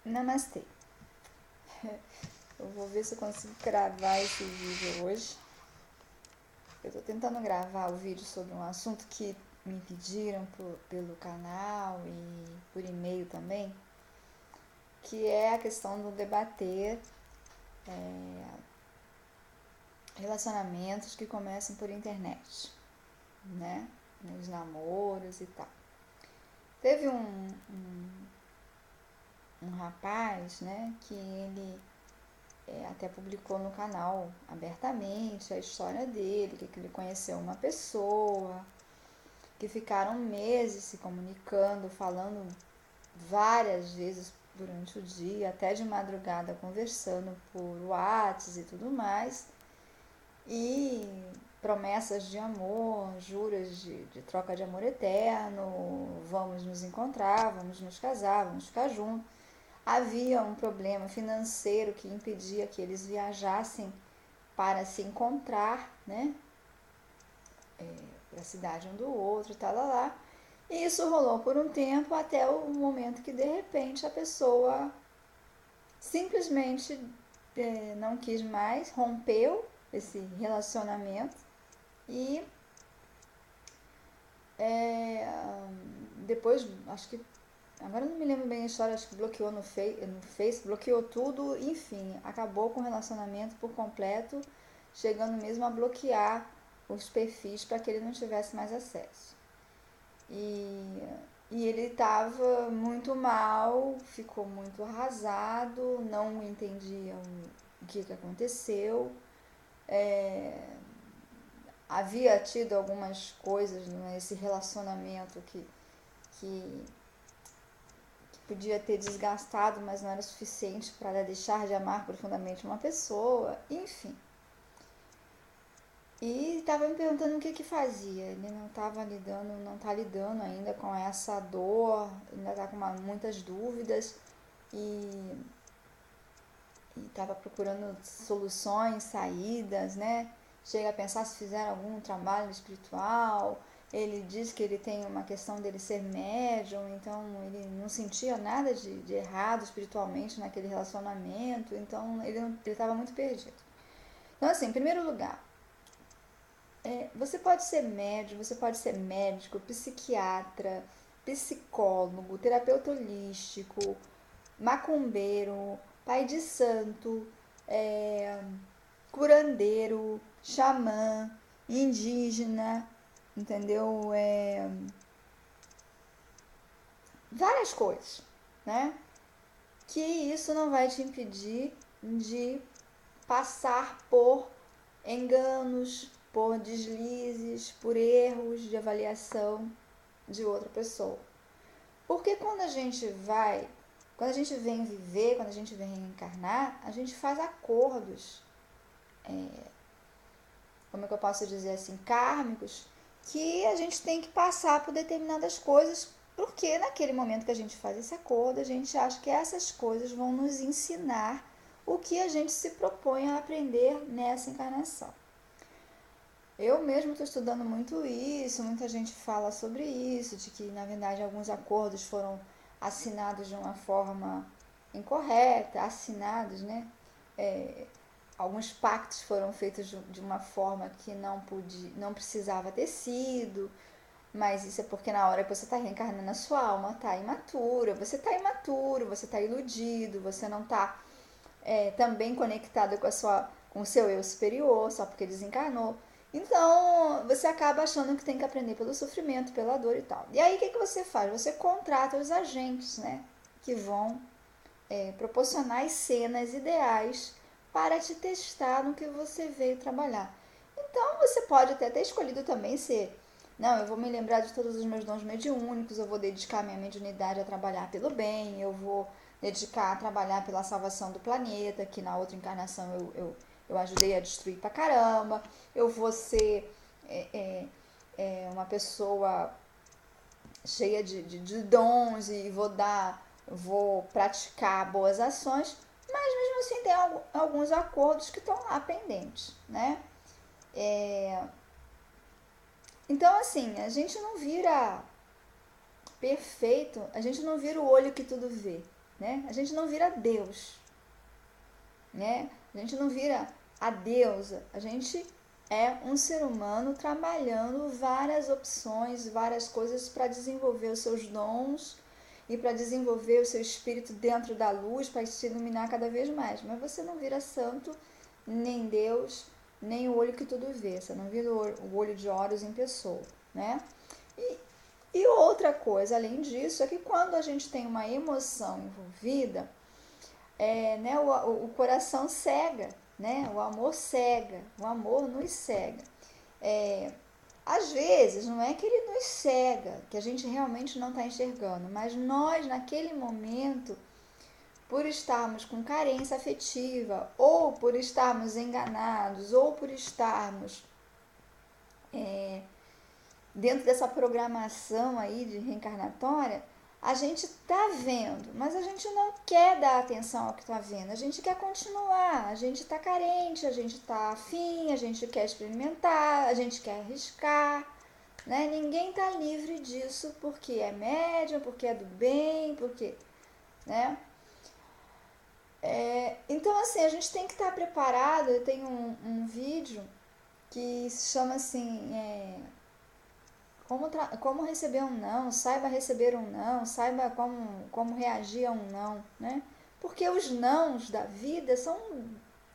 Namastê. Eu vou ver se eu consigo gravar esse vídeo hoje. Eu tô tentando gravar o vídeo sobre um assunto que me pediram pelo canal e por e-mail também, que é a questão do debater relacionamentos que começam por internet, né? Nos namoros e tal. Teve um rapaz, né, que ele até publicou no canal abertamente a história dele, que ele conheceu uma pessoa, que ficaram meses se comunicando, falando várias vezes durante o dia, até de madrugada conversando por WhatsApp e tudo mais, e promessas de amor, juras de troca de amor eterno, vamos nos encontrar, vamos nos casar, vamos ficar juntos. Havia um problema financeiro que impedia que eles viajassem para se encontrar, né? Para a cidade um do outro, tal, lá. E isso rolou por um tempo até o momento que de repente a pessoa simplesmente não quis mais, rompeu esse relacionamento e é, depois, acho que agora não me lembro bem a história, acho que bloqueou no Face, bloqueou tudo, enfim, acabou com o relacionamento por completo, chegando mesmo a bloquear os perfis para que ele não tivesse mais acesso. E, e ele estava muito mal, ficou muito arrasado, não entendia o que aconteceu. É, havia tido algumas coisas nesse relacionamento que podia ter desgastado, mas não era suficiente para deixar de amar profundamente uma pessoa, enfim. E estava me perguntando o que fazia. Ele não estava lidando, não está lidando ainda com essa dor, ainda está com muitas dúvidas e estava procurando soluções, saídas, né? Chega a pensar se fizer algum trabalho espiritual. Ele diz que ele tem uma questão dele ser médium, então ele não sentia nada de errado espiritualmente naquele relacionamento, então ele estava muito perdido. Então, assim, em primeiro lugar, você pode ser médium, você pode ser médico, psiquiatra, psicólogo, terapeuta holístico, macumbeiro, pai de santo, é, curandeiro, xamã, indígena, entendeu? Várias coisas, né? Que isso não vai te impedir de passar por enganos, por deslizes, por erros de avaliação de outra pessoa. Porque quando a gente vem viver, quando a gente vem reencarnar, a gente faz acordos, como é que eu posso dizer assim, kármicos, que a gente tem que passar por determinadas coisas, porque naquele momento que a gente faz esse acordo, a gente acha que essas coisas vão nos ensinar o que a gente se propõe a aprender nessa encarnação. Eu mesmo estou estudando muito isso, muita gente fala sobre isso, de que na verdade alguns acordos foram assinados de uma forma incorreta, assinados, né? É, alguns pactos foram feitos de uma forma que não precisava ter sido, mas isso é porque na hora que você está reencarnando a sua alma está imatura, você está imaturo, você está iludido, você não está também conectado com o seu eu superior, só porque desencarnou. Então, você acaba achando que tem que aprender pelo sofrimento, pela dor e tal. E aí, o que você faz? Você contrata os agentes, né? Que vão proporcionar as cenas ideais para te testar no que você veio trabalhar. Então, você pode até ter escolhido também ser. Não, eu vou me lembrar de todos os meus dons mediúnicos, eu vou dedicar minha mediunidade a trabalhar pelo bem, eu vou dedicar a trabalhar pela salvação do planeta, que na outra encarnação eu ajudei a destruir pra caramba, eu vou ser uma pessoa cheia de dons e vou praticar boas ações, mas mesmo assim tem alguns acordos que estão lá pendentes, né? Então, assim, a gente não vira perfeito, a gente não vira o olho que tudo vê, né? A gente não vira Deus, né? A gente não vira a deusa, a gente é um ser humano trabalhando várias opções, várias coisas para desenvolver os seus dons e para desenvolver o seu espírito dentro da luz, para se iluminar cada vez mais. Mas você não vira santo, nem Deus, nem o olho que tudo vê. Você não vira o olho de Horus em pessoa, né? E outra coisa, além disso, é que quando a gente tem uma emoção envolvida, né, o coração cega, né? O amor cega, o amor nos cega. Às vezes, não é que ele nos cega, que a gente realmente não está enxergando, mas nós, naquele momento, por estarmos com carência afetiva, ou por estarmos enganados, ou por estarmos dentro dessa programação aí de reencarnatória, a gente está vendo, mas a gente não quer dar atenção ao que está vendo, a gente quer continuar, a gente está carente, a gente está afim, a gente quer experimentar, a gente quer arriscar, né? Ninguém está livre disso porque é médium, porque é do bem, porque, né? Então, assim, a gente tem que estar preparado. Eu tenho um vídeo que se chama assim, como receber um não, saiba receber um não, saiba como reagir a um não, né? Porque os nãos da vida são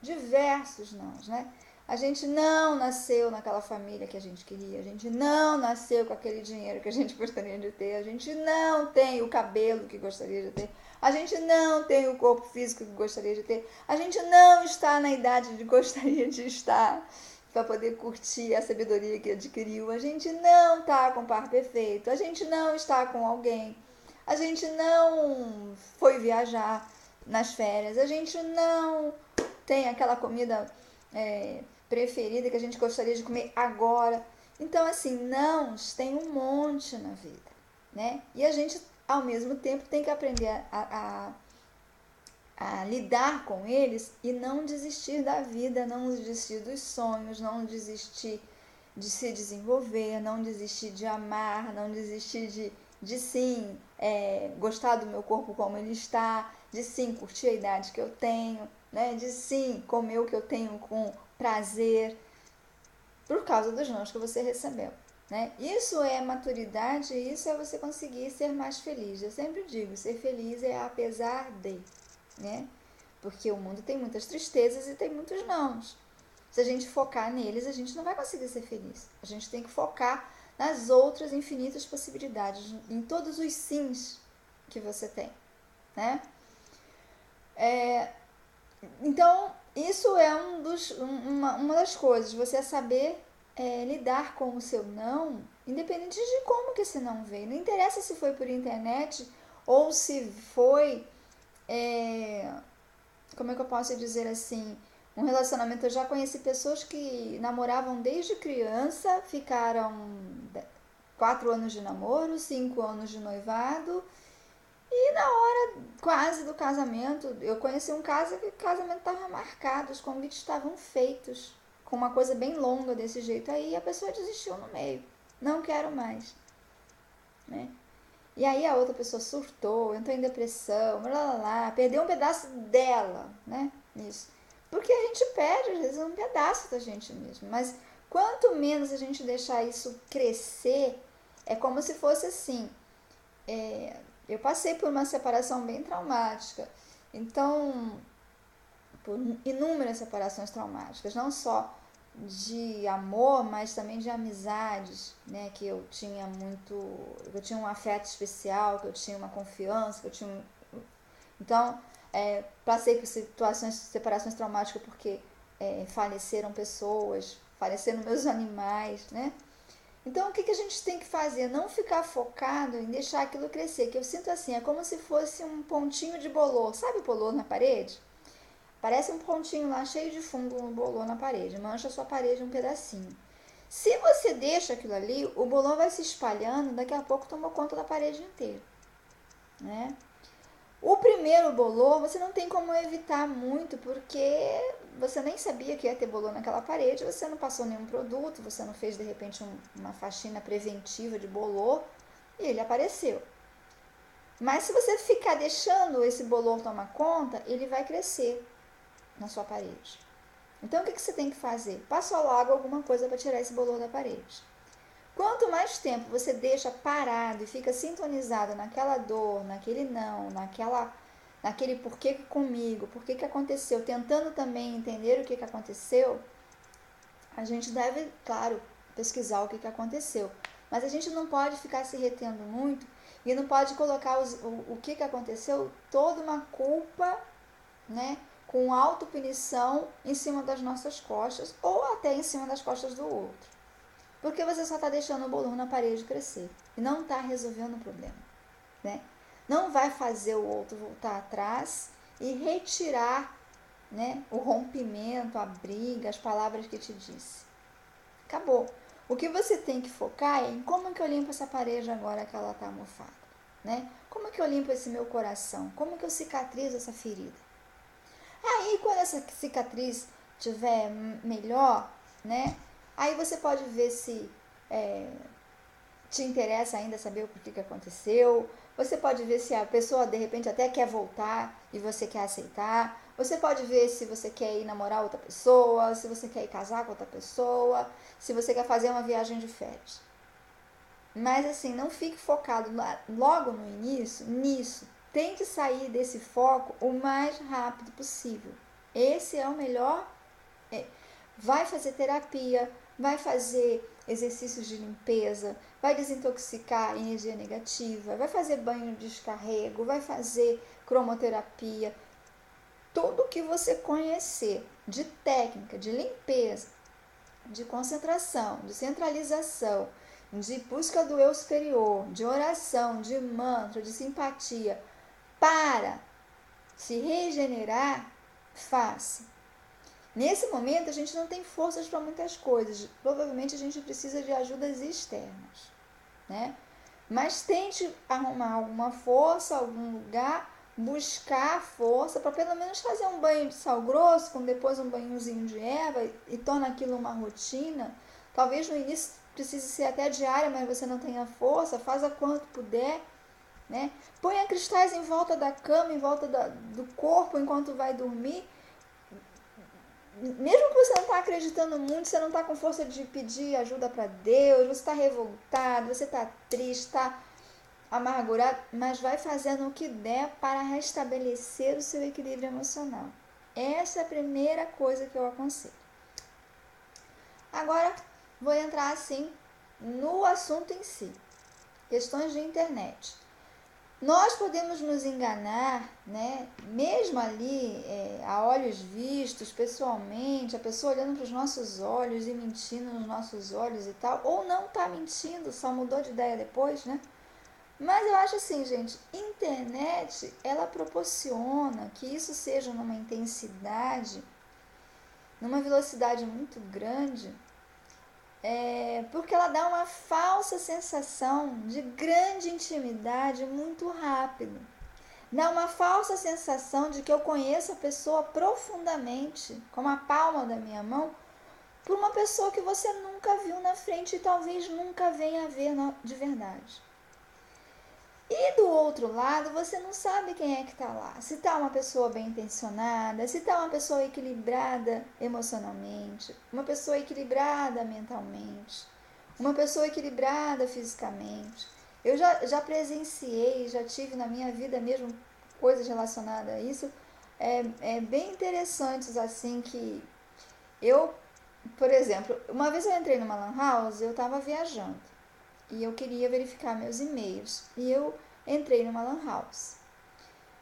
diversos nãos, né? A gente não nasceu naquela família que a gente queria, a gente não nasceu com aquele dinheiro que a gente gostaria de ter, a gente não tem o cabelo que gostaria de ter, a gente não tem o corpo físico que gostaria de ter, a gente não está na idade que gostaria de estar para poder curtir a sabedoria que adquiriu, a gente não está com o par perfeito, a gente não está com alguém, a gente não foi viajar nas férias, a gente não tem aquela comida preferida que a gente gostaria de comer agora. Então, assim, nãos tem um monte na vida, né? E a gente, ao mesmo tempo, tem que aprender a lidar com eles e não desistir da vida, não desistir dos sonhos, não desistir de se desenvolver, não desistir de amar, não desistir de sim, gostar do meu corpo como ele está, de sim, curtir a idade que eu tenho, né? De sim, comer o que eu tenho com prazer, por causa dos nãos que você recebeu, né? Isso é maturidade, isso é você conseguir ser mais feliz. Eu sempre digo, ser feliz é apesar de, né? Porque o mundo tem muitas tristezas e tem muitos nãos. Se a gente focar neles, a gente não vai conseguir ser feliz. A gente tem que focar nas outras infinitas possibilidades, em todos os sims que você tem, né? Então, isso é uma das coisas, você saber lidar com o seu não, independente de como que esse não veio. Não interessa se foi por internet ou se foi, como é que eu posso dizer assim, um relacionamento. Eu já conheci pessoas que namoravam desde criança, ficaram 4 anos de namoro, 5 anos de noivado, e na hora quase do casamento, eu conheci um caso que o casamento estava marcado, os convites estavam feitos, com uma coisa bem longa desse jeito. Aí a pessoa desistiu no meio, não quero mais, né? E aí a outra pessoa surtou, entrou em depressão, perdeu um pedaço dela, né? Isso. Porque a gente perde, às vezes, um pedaço da gente mesmo. Mas quanto menos a gente deixar isso crescer, é como se fosse assim. Eu passei por uma separação bem traumática. Então, por inúmeras separações traumáticas, não só de amor, mas também de amizades, né? Que eu tinha um afeto especial, que eu tinha uma confiança, que eu tinha então, passei por situações de separações traumáticas porque faleceram pessoas, faleceram meus animais, né? Então, o que a gente tem que fazer? Não ficar focado em deixar aquilo crescer, que eu sinto assim, é como se fosse um pontinho de bolor. Sabe o bolor na parede? Parece um pontinho lá cheio de fungo, um bolor na parede, mancha a sua parede um pedacinho. Se você deixa aquilo ali, o bolor vai se espalhando, daqui a pouco tomou conta da parede inteira, né? O primeiro bolor você não tem como evitar muito, porque você nem sabia que ia ter bolor naquela parede, você não passou nenhum produto, você não fez de repente uma faxina preventiva de bolor e ele apareceu. Mas se você ficar deixando esse bolor tomar conta, ele vai crescer na sua parede. Então o que você tem que fazer? Passa logo alguma coisa para tirar esse bolor da parede. Quanto mais tempo você deixa parado e fica sintonizado naquela dor, naquele não, naquele porquê que comigo, porquê que aconteceu, tentando também entender o que aconteceu, a gente deve, claro, pesquisar o que aconteceu. Mas a gente não pode ficar se retendo muito e não pode colocar o que aconteceu toda uma culpa, né, com autopunição em cima das nossas costas ou até em cima das costas do outro. Porque você só está deixando o bolor na parede crescer e não está resolvendo o problema, né? Não vai fazer o outro voltar atrás e retirar, né, o rompimento, a briga, as palavras que te disse. Acabou. O que você tem que focar é em como que eu limpo essa parede agora que ela está mofada, né? Como que eu limpo esse meu coração? Como que eu cicatrizo essa ferida? Aí, quando essa cicatriz tiver melhor, né? Aí você pode ver se te interessa ainda saber o porquê que aconteceu. Você pode ver se a pessoa de repente até quer voltar e você quer aceitar. Você pode ver se você quer ir namorar outra pessoa, se você quer ir casar com outra pessoa, se você quer fazer uma viagem de férias. Mas assim, não fique focado logo no início nisso. Tente sair desse foco o mais rápido possível. Esse é o melhor. Vai fazer terapia, vai fazer exercícios de limpeza, vai desintoxicar energia negativa, vai fazer banho de descarrego, vai fazer cromoterapia. Tudo que você conhecer de técnica, de limpeza, de concentração, de centralização, de busca do eu superior, de oração, de mantra, de simpatia, para se regenerar, faça. Nesse momento a gente não tem forças para muitas coisas, provavelmente a gente precisa de ajudas externas, né? Mas tente arrumar alguma força, algum lugar, buscar força para pelo menos fazer um banho de sal grosso, com depois um banhozinho de erva e torna aquilo uma rotina. Talvez no início precise ser até diária, mas você não tenha força, faça quanto puder, né? Ponha cristais em volta da cama, em volta do corpo enquanto vai dormir. Mesmo que você não está acreditando muito, você não está com força de pedir ajuda para Deus, você está revoltado, você está triste, está amargurado, mas vai fazendo o que der para restabelecer o seu equilíbrio emocional. Essa é a primeira coisa que eu aconselho. Agora, vou entrar assim no assunto em si. Questões de internet. Nós podemos nos enganar, né? Mesmo ali, a olhos vistos, pessoalmente, a pessoa olhando para os nossos olhos e mentindo nos nossos olhos e tal, ou não está mentindo, só mudou de ideia depois, né? Mas eu acho assim, gente, internet, ela proporciona que isso seja numa intensidade, numa velocidade muito grande, porque ela dá uma falsa sensação de grande intimidade muito rápido. Dá uma falsa sensação de que eu conheço a pessoa profundamente, como a palma da minha mão, por uma pessoa que você nunca viu na frente e talvez nunca venha a ver de verdade. E do outro lado, você não sabe quem é que está lá. Se está uma pessoa bem intencionada, se está uma pessoa equilibrada emocionalmente, uma pessoa equilibrada mentalmente, uma pessoa equilibrada fisicamente. Eu já presenciei, já tive na minha vida mesmo coisas relacionadas a isso, bem interessantes assim que eu, por exemplo, uma vez eu entrei numa lan house, eu estava viajando e eu queria verificar meus e-mails e eu entrei numa lan house.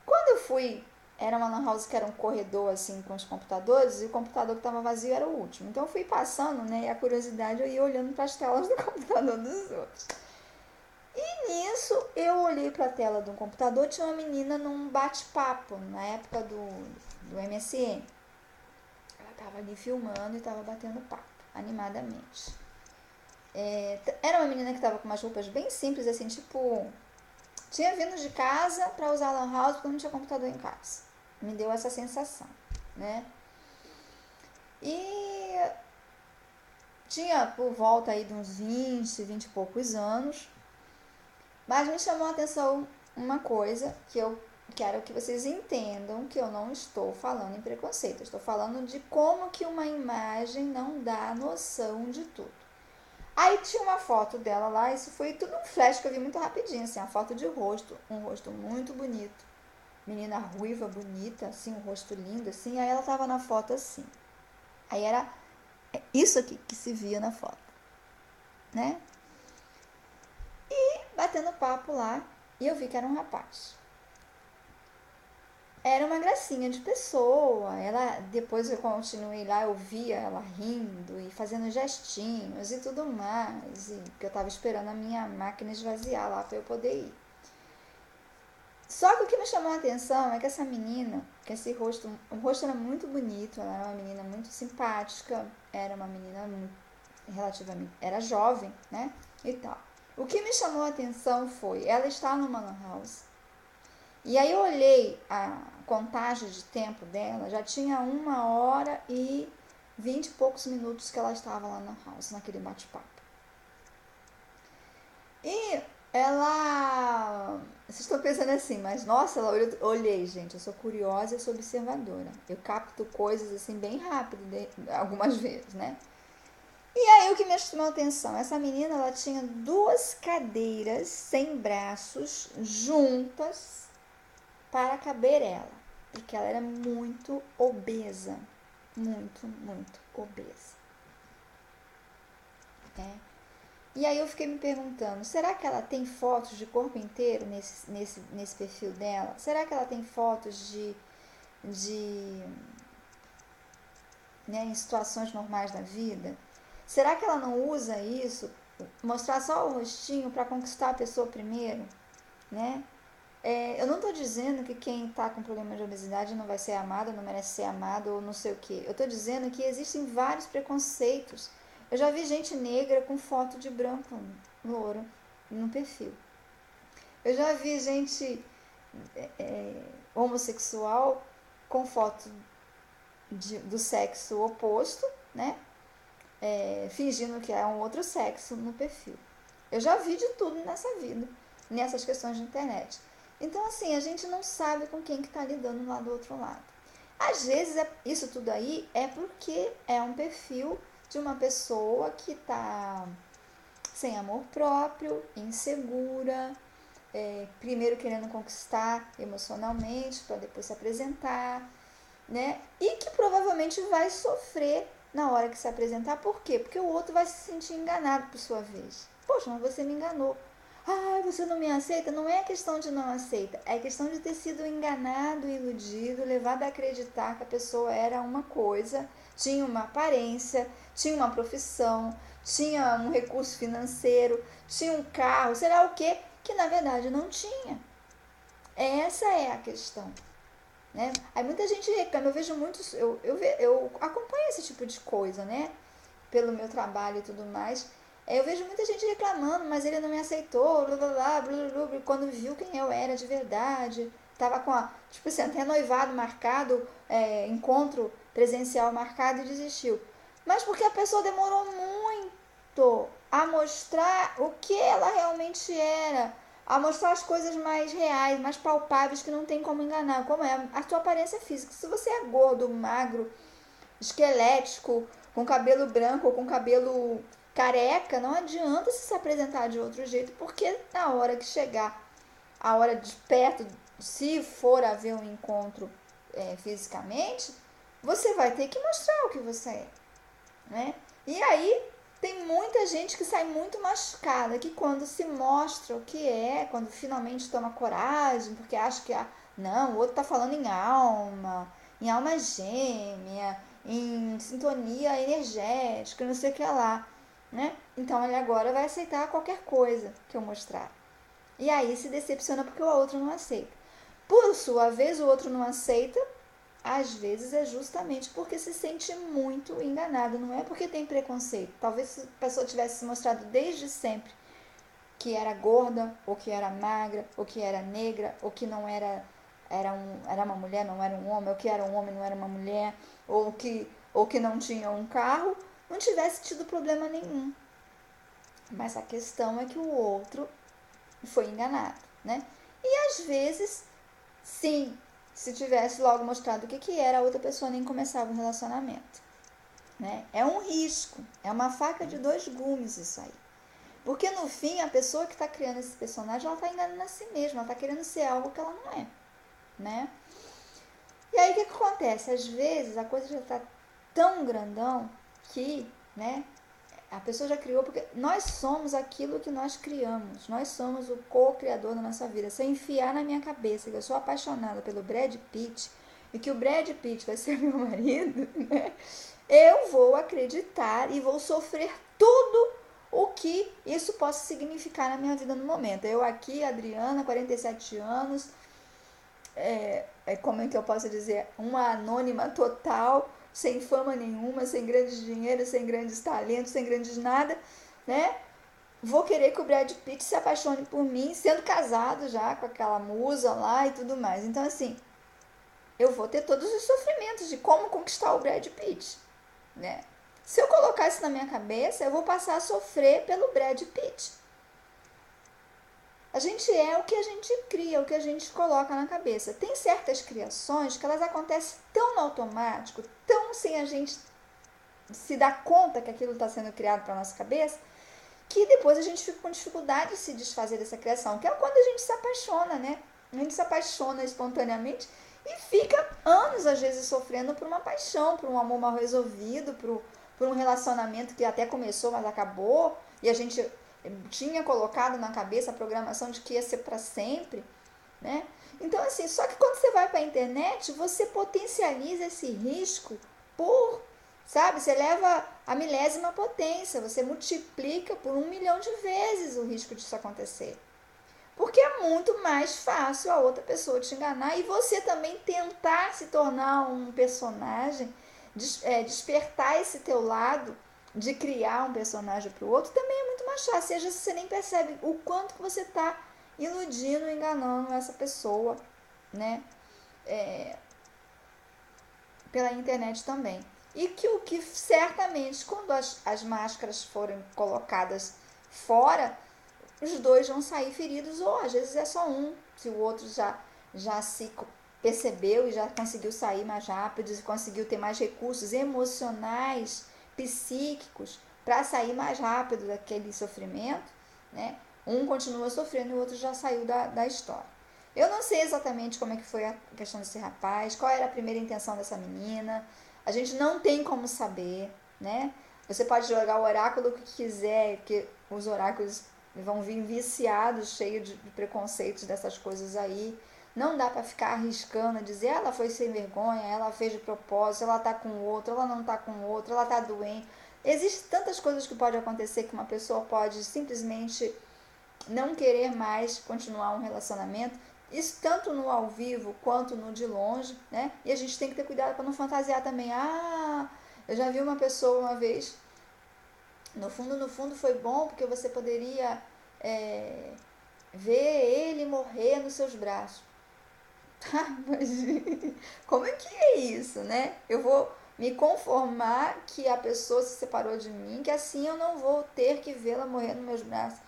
Quando eu fui, era uma lan house que era um corredor assim com os computadores e o computador que estava vazio era o último. Então eu fui passando, né, e a curiosidade eu ia olhando para as telas do computador dos outros. E nisso eu olhei para a tela do computador, tinha uma menina num bate-papo na época do MSN. Ela estava ali filmando e estava batendo papo, animadamente. Era uma menina que estava com umas roupas bem simples, assim, tipo, tinha vindo de casa para usar a lan house porque não tinha computador em casa. Me deu essa sensação, né? E tinha por volta aí de uns 20 e poucos anos. Mas me chamou a atenção uma coisa que eu quero que vocês entendam, que eu não estou falando em preconceito, eu estou falando de como que uma imagem não dá noção de tudo. Aí tinha uma foto dela lá, isso foi tudo um flash que eu vi muito rapidinho, assim, a foto de rosto, um rosto muito bonito, menina ruiva, bonita, assim, um rosto lindo, assim, aí ela tava na foto assim. Aí era isso aqui que se via na foto, né? Batendo papo lá, e eu vi que era um rapaz. Era uma gracinha de pessoa. Ela, depois eu continuei lá, eu via ela rindo e fazendo gestinhos e tudo mais. E que eu tava esperando a minha máquina esvaziar lá para eu poder ir. Só que o que me chamou a atenção é que essa menina, que esse rosto, o rosto era muito bonito, ela era uma menina muito simpática, era uma menina relativamente, era jovem, né? E tal. O que me chamou a atenção foi, ela está numa lan house. E aí eu olhei a contagem de tempo dela, já tinha 1h20 e poucos minutos que ela estava lá na house, naquele bate-papo. E ela. Vocês estão pensando assim, mas nossa, eu olhei, gente, eu sou curiosa e sou observadora. Eu capto coisas assim bem rápido, algumas vezes, né? E aí o que me chamou a atenção, essa menina ela tinha 2 cadeiras sem braços juntas para caber ela, porque ela era muito obesa, muito obesa, né? E aí eu fiquei me perguntando, será que ela tem fotos de corpo inteiro nesse perfil dela? Será que ela tem fotos de né, em situações normais da vida? Será que ela não usa isso, mostrar só o rostinho para conquistar a pessoa primeiro, né? Eu não estou dizendo que quem está com problema de obesidade não vai ser amado, não merece ser amado ou não sei o que. Eu estou dizendo que existem vários preconceitos. Eu já vi gente negra com foto de branco, louro, no perfil. Eu já vi gente homossexual com foto do sexo oposto, né? Fingindo que é um outro sexo no perfil. Eu já vi de tudo nessa vida, nessas questões de internet. Então, assim, a gente não sabe com quem que está lidando lá do outro lado. Às vezes, isso tudo aí é porque é um perfil de uma pessoa que está sem amor próprio, insegura, primeiro querendo conquistar emocionalmente para depois se apresentar, né? E que provavelmente vai sofrer na hora que se apresentar. Por quê? Porque o outro vai se sentir enganado por sua vez. Poxa, mas você me enganou. Ah, você não me aceita? Não é questão de não aceita, é questão de ter sido enganado, iludido, levado a acreditar que a pessoa era uma coisa, tinha uma aparência, tinha uma profissão, tinha um recurso financeiro, tinha um carro, sei lá o que na verdade não tinha. Essa é a questão. Né? Aí muita gente reclama, eu vejo muitos, eu acompanho esse tipo de coisa, né? Pelo meu trabalho e tudo mais. Eu vejo muita gente reclamando, mas ele não me aceitou, blá blá blá, blá, blá, blá, quando viu quem eu era de verdade. Tava com tipo assim, até noivado marcado, encontro presencial marcado e desistiu. Mas porque a pessoa demorou muito a mostrar o que ela realmente era, a mostrar as coisas mais reais, mais palpáveis, que não tem como enganar, como é a tua aparência física. Se você é gordo, magro, esquelético, com cabelo branco ou com cabelo careca, não adianta se apresentar de outro jeito, porque na hora que chegar a hora de perto, se for haver um encontro fisicamente, você vai ter que mostrar o que você é, né? E aí tem muita gente que sai muito machucada, que quando se mostra o que é, quando finalmente toma coragem, porque acha que não, o outro tá falando em alma gêmea, em sintonia energética, não sei o que lá, né? Então ele agora vai aceitar qualquer coisa que eu mostrar. E aí se decepciona porque o outro não aceita. Por sua vez, o outro não aceita, às vezes é justamente porque se sente muito enganado, não é porque tem preconceito. Talvez se a pessoa tivesse se mostrado desde sempre que era gorda, ou que era magra, ou que era negra, ou que não era uma mulher, não era um homem, ou que era um homem, não era uma mulher, ou que não tinha um carro, não tivesse tido problema nenhum. Mas a questão é que o outro foi enganado, né? Às vezes, sim, se tivesse logo mostrado o que era, a outra pessoa nem começava o relacionamento. Né? É um risco, é uma faca de dois gumes isso aí. Porque no fim, a pessoa que está criando esse personagem, ela está enganando a si mesma, ela está querendo ser algo que ela não é. Né? E aí o que acontece? Às vezes a coisa já está tão grandão que, né, a pessoa já criou, porque nós somos aquilo que nós criamos. Nós somos o co-criador da nossa vida. Se eu enfiar na minha cabeça que eu sou apaixonada pelo Brad Pitt e que o Brad Pitt vai ser meu marido, né, eu vou acreditar e vou sofrer tudo o que isso possa significar na minha vida no momento. Eu aqui, Adriana, 47 anos, como é que eu posso dizer, uma anônima total, sem fama nenhuma, sem grandes dinheiros, sem grandes talentos, sem grandes nada, né? Vou querer que o Brad Pitt se apaixone por mim, sendo casado já com aquela musa lá e tudo mais. Então, assim, eu vou ter todos os sofrimentos de como conquistar o Brad Pitt, né? Se eu colocar isso na minha cabeça, eu vou passar a sofrer pelo Brad Pitt. A gente é o que a gente cria, o que a gente coloca na cabeça. Tem certas criações que elas acontecem tão no automático, tão sem a gente se dar conta que aquilo está sendo criado para nossa cabeça, que depois a gente fica com dificuldade de se desfazer dessa criação, que é quando a gente se apaixona, né? A gente se apaixona espontaneamente e fica anos, às vezes, sofrendo por uma paixão, por um amor mal resolvido, por um relacionamento que até começou, mas acabou, e a gente tinha colocado na cabeça a programação de que ia ser para sempre, né? Então, assim, só que quando você vai para a internet, você potencializa esse risco por, sabe, você leva a milésima potência, você multiplica por 1 milhão de vezes o risco disso acontecer. Porque é muito mais fácil a outra pessoa te enganar e você também tentar se tornar um personagem, despertar esse teu lado de criar um personagem para o outro, também é muito mais fácil. Seja, você nem percebe o quanto que você está iludindo, enganando essa pessoa, né? Pela internet também. E que o que certamente, quando as máscaras forem colocadas fora, os dois vão sair feridos, ou às vezes é só um, se o outro já se percebeu e já conseguiu sair mais rápido, e conseguiu ter mais recursos emocionais, psíquicos, para sair mais rápido daquele sofrimento, né? Um continua sofrendo e o outro já saiu da história. Eu não sei exatamente como é que foi a questão desse rapaz, qual era a primeira intenção dessa menina, a gente não tem como saber, né? Você pode jogar o oráculo que quiser, que os oráculos vão vir viciados, cheios de preconceitos dessas coisas aí. Não dá para ficar arriscando, dizer ela foi sem vergonha, ela fez de propósito, ela tá com outro, ela não tá com outro, ela tá doente. Existem tantas coisas que pode acontecer que uma pessoa pode simplesmente não querer mais continuar um relacionamento. Isso tanto no ao vivo quanto no de longe, né? E a gente tem que ter cuidado para não fantasiar também. Ah, eu já vi uma pessoa uma vez, no fundo foi bom porque você poderia ver ele morrer nos seus braços. Mas como é que é isso, né? Eu vou me conformar que a pessoa se separou de mim, que assim eu não vou ter que vê-la morrer nos meus braços.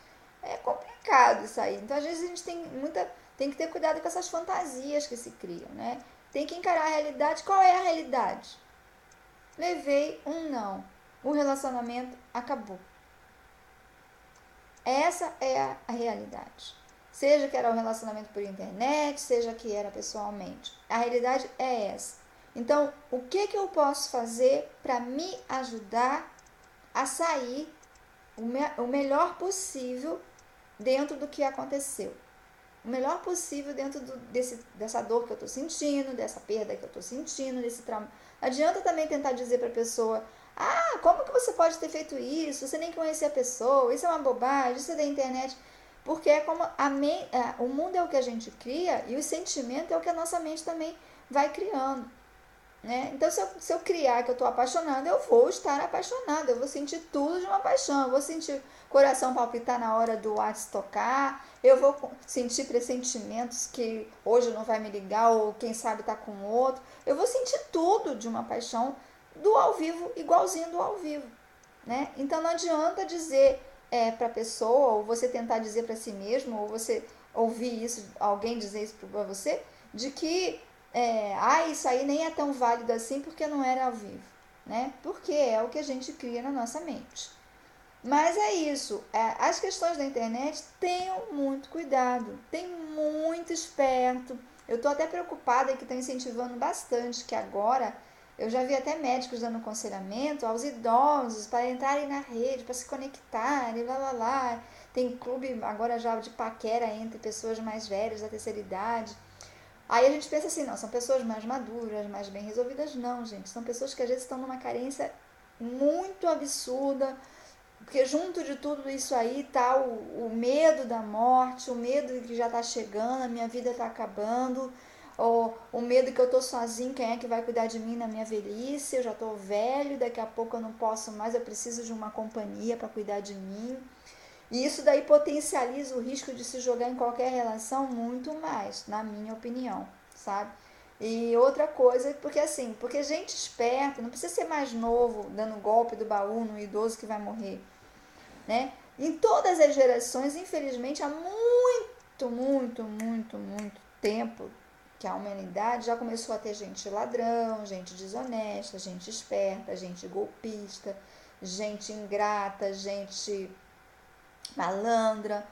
É complicado isso aí. Então, às vezes, a gente tem que ter cuidado com essas fantasias que se criam, né? Tem que encarar a realidade. Qual é a realidade? Levei um não. O relacionamento acabou. Essa é a realidade. Seja que era um relacionamento por internet, seja que era pessoalmente. A realidade é essa. Então, o que eu posso fazer para me ajudar a sair o melhor possível dentro do que aconteceu? O melhor possível dentro dessa dor que eu estou sentindo, dessa perda que eu estou sentindo, desse trauma. Não adianta também tentar dizer para a pessoa: ah, como que você pode ter feito isso? Você nem conhecia a pessoa, isso é uma bobagem, isso é da internet. Porque é como o mundo é o que a gente cria e o sentimento é o que a nossa mente também vai criando. Né? Então, se eu criar que eu estou apaixonada, eu vou estar apaixonada, eu vou sentir tudo de uma paixão, eu vou sentir o coração palpitar na hora do WhatsApp tocar, eu vou sentir pressentimentos que hoje não vai me ligar ou quem sabe está com outro, eu vou sentir tudo de uma paixão do ao vivo, igualzinho do ao vivo. Né? Então, não adianta dizer para a pessoa, ou você tentar dizer para si mesmo, ou você ouvir isso, alguém dizer isso para você, de que isso aí nem é tão válido assim porque não era ao vivo, né? Porque é o que a gente cria na nossa mente. Mas é isso, as questões da internet, tenham muito cuidado, tem muito esperto. Eu estou até preocupada que estão incentivando bastante, que agora eu já vi até médicos dando aconselhamento aos idosos para entrarem na rede, para se conectarem, lá lá lá. Tem clube agora já de paquera entre pessoas mais velhas, da terceira idade. Aí a gente pensa assim, não, são pessoas mais maduras, mais bem resolvidas. Não, gente, são pessoas que às vezes estão numa carência muito absurda, porque junto de tudo isso aí tá o medo da morte, o medo de que já está chegando, a minha vida está acabando, ou o medo que eu tô sozinho, quem é que vai cuidar de mim na minha velhice, eu já tô velho, daqui a pouco eu não posso mais, eu preciso de uma companhia para cuidar de mim. E isso daí potencializa o risco de se jogar em qualquer relação muito mais, na minha opinião, sabe? E outra coisa, porque gente esperta, não precisa ser mais novo, dando golpe do baú no idoso que vai morrer, né? Em todas as gerações, infelizmente, há muito tempo que a humanidade já começou a ter gente ladrão, gente desonesta, gente esperta, gente golpista, gente ingrata, gente malandra.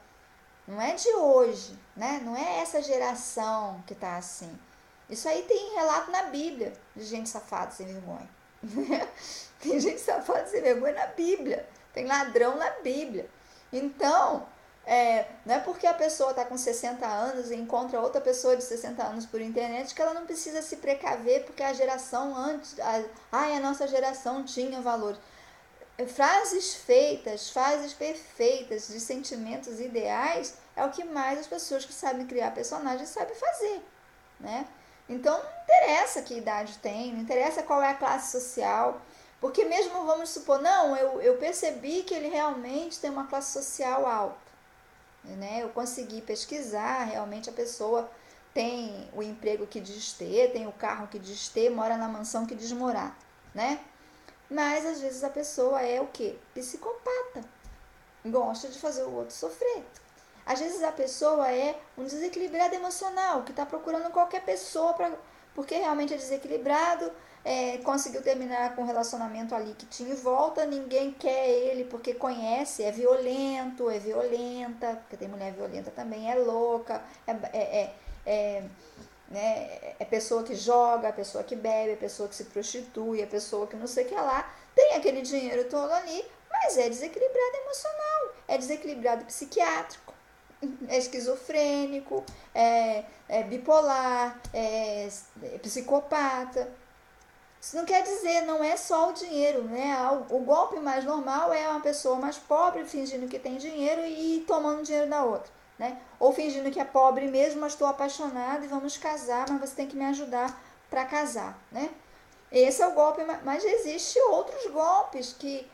Não é de hoje, né? Não é essa geração que tá assim. Isso aí tem relato na Bíblia de gente safada sem vergonha. Tem gente safada sem vergonha na Bíblia. Tem ladrão na Bíblia. Então, não é porque a pessoa está com 60 anos e encontra outra pessoa de 60 anos por internet que ela não precisa se precaver porque a geração antes, a nossa geração tinha valores. Frases feitas, frases perfeitas de sentimentos ideais é o que mais as pessoas que sabem criar personagens sabem fazer, né? Então não interessa que idade tem, não interessa qual é a classe social, porque mesmo vamos supor, não, eu percebi que ele realmente tem uma classe social alta, né? Eu consegui pesquisar, realmente a pessoa tem o emprego que diz ter, tem o carro que diz ter, mora na mansão que diz morar, né? Mas às vezes a pessoa é o quê? Psicopata. Gosta de fazer o outro sofrer. Às vezes a pessoa é um desequilibrado emocional, que está procurando qualquer pessoa porque realmente é desequilibrado, conseguiu terminar com um relacionamento ali que tinha em volta, ninguém quer ele porque conhece, é violento, é violenta, porque tem mulher violenta também, é louca, né? É pessoa que joga, é pessoa que bebe, é pessoa que se prostitui, é pessoa que não sei o que lá, tem aquele dinheiro todo ali, mas é desequilibrado emocional, é desequilibrado psiquiátrico, é esquizofrênico, é bipolar, é psicopata. Isso não quer dizer, não é só o dinheiro, né? O golpe mais normal é uma pessoa mais pobre fingindo que tem dinheiro e tomando dinheiro da outra, né? Ou fingindo que é pobre mesmo, mas estou apaixonado e vamos casar, mas você tem que me ajudar para casar, né? Esse é o golpe, mas existe outros golpes que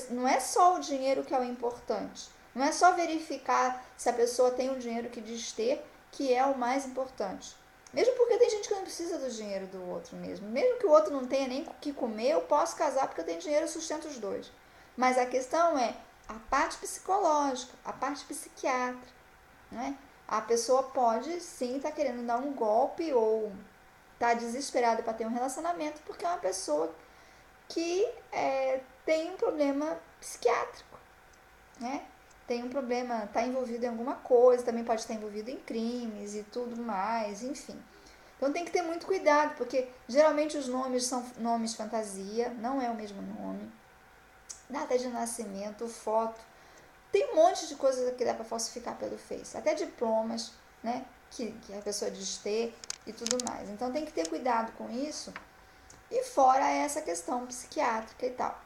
não é só o dinheiro que é o importante. Não é só verificar se a pessoa tem o dinheiro que diz ter, que é o mais importante. Mesmo porque tem gente que não precisa do dinheiro do outro mesmo. Mesmo que o outro não tenha nem o que comer, eu posso casar porque eu tenho dinheiro e sustento os dois. Mas a questão é a parte psicológica, a parte psiquiátrica, né? A pessoa pode sim estar querendo dar um golpe ou tá desesperada para ter um relacionamento porque é uma pessoa que tem um problema psiquiátrico, né? Tem um problema, está envolvido em alguma coisa, também pode estar envolvido em crimes e tudo mais, enfim. Então tem que ter muito cuidado, porque geralmente os nomes são nomes fantasia, não é o mesmo nome. Data de nascimento, foto, tem um monte de coisas que dá para falsificar pelo Face, até diplomas, né? Que a pessoa diz ter e tudo mais. Então tem que ter cuidado com isso. E fora essa questão psiquiátrica e tal.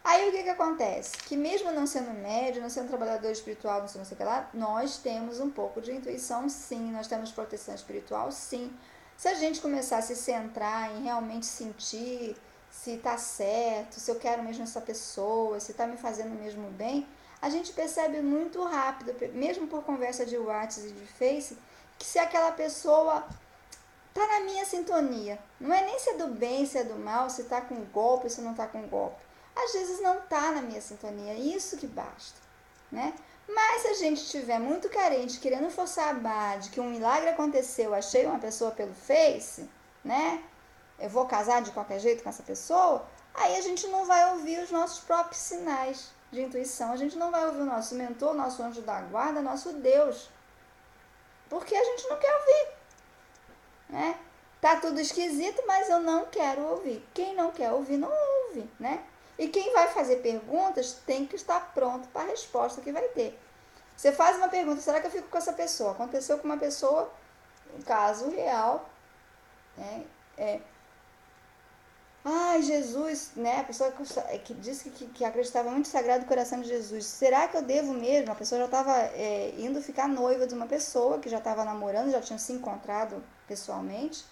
Aí o que acontece? Que mesmo não sendo médio, não sendo trabalhador espiritual, não sei o que lá, nós temos um pouco de intuição sim, nós temos proteção espiritual sim. Se a gente começar a se centrar em realmente sentir se tá certo, se eu quero mesmo essa pessoa, se tá me fazendo mesmo bem, a gente percebe muito rápido, mesmo por conversa de WhatsApp e de Face, que se aquela pessoa tá na minha sintonia. Não é nem se é do bem, se é do mal, se tá com golpe, se não tá com golpe. Às vezes não tá na minha sintonia, isso que basta, né? Mas se a gente estiver muito carente, querendo forçar a barra de que um milagre aconteceu, achei uma pessoa pelo Face, né? Eu vou casar de qualquer jeito com essa pessoa, aí a gente não vai ouvir os nossos próprios sinais de intuição, a gente não vai ouvir o nosso mentor, nosso anjo da guarda, nosso Deus, porque a gente não quer ouvir, né? Tá tudo esquisito, mas eu não quero ouvir. Quem não quer ouvir, não ouve, né? E quem vai fazer perguntas tem que estar pronto para a resposta que vai ter. Você faz uma pergunta, será que eu fico com essa pessoa? Aconteceu com uma pessoa, um caso real, né? Ai, Jesus, né? A pessoa que disse que acreditava muito no Sagrado Coração de Jesus. Será que eu devo mesmo? A pessoa já estava indo ficar noiva de uma pessoa que já estava namorando, já tinha se encontrado pessoalmente.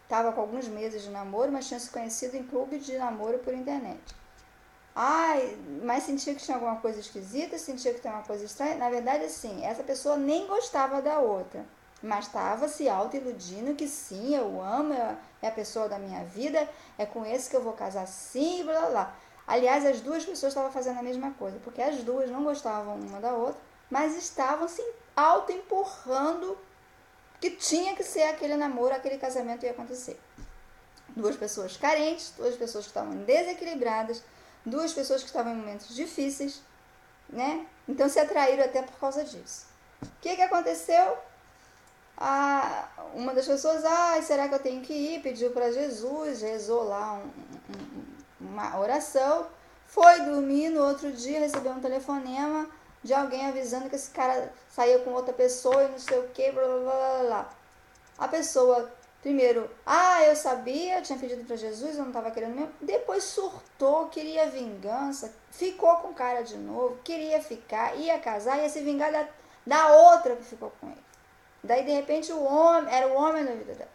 Estava com alguns meses de namoro, mas tinha se conhecido em clube de namoro por internet. Ai, mas sentia que tinha alguma coisa esquisita, sentia que tinha uma coisa estranha. Na verdade, assim, essa pessoa nem gostava da outra, mas estava se auto-iludindo que sim, eu amo, é a pessoa da minha vida, é com esse que eu vou casar sim, blá blá blá. Aliás, as duas pessoas estavam fazendo a mesma coisa, porque as duas não gostavam uma da outra, mas estavam se auto-empurrando que tinha que ser aquele namoro, aquele casamento ia acontecer. Duas pessoas carentes, duas pessoas que estavam desequilibradas, duas pessoas que estavam em momentos difíceis, né? Então se atraíram até por causa disso. O que aconteceu? Uma das pessoas, será que eu tenho que ir? Pediu para Jesus, rezou lá uma oração, foi dormir, no outro dia recebeu um telefonema de alguém avisando que esse cara saía com outra pessoa e não sei o que, blá blá blá blá. A pessoa, primeiro, eu sabia, eu tinha pedido para Jesus, eu não estava querendo mesmo. Depois surtou, queria vingança, ficou com o cara de novo, queria ficar, ia casar, ia se vingar da outra que ficou com ele. Daí, de repente, era o homem da vida dela,